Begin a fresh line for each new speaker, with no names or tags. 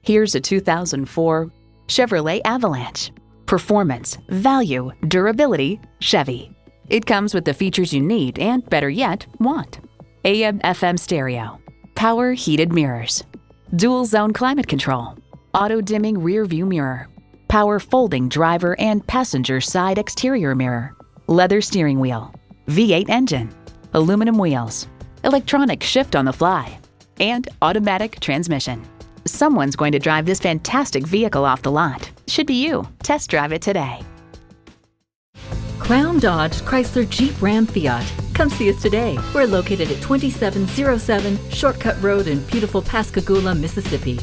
Here's a 2004 Chevrolet Avalanche. Performance, value, durability, Chevy. It comes with the features you need and, better yet, want. AM/FM stereo, power heated mirrors, dual zone climate control, auto dimming rear view mirror, power folding driver and passenger side exterior mirror, leather steering wheel, V8 engine, aluminum wheels, electronic shift on the fly, and automatic transmission. Someone's going to drive this fantastic vehicle off the lot. Should be you. Test drive it today.
Crown Dodge, Chrysler, Jeep, Ram, Fiat. Come see us today. We're located at 2707 Shortcut Road in beautiful Pascagoula, Mississippi.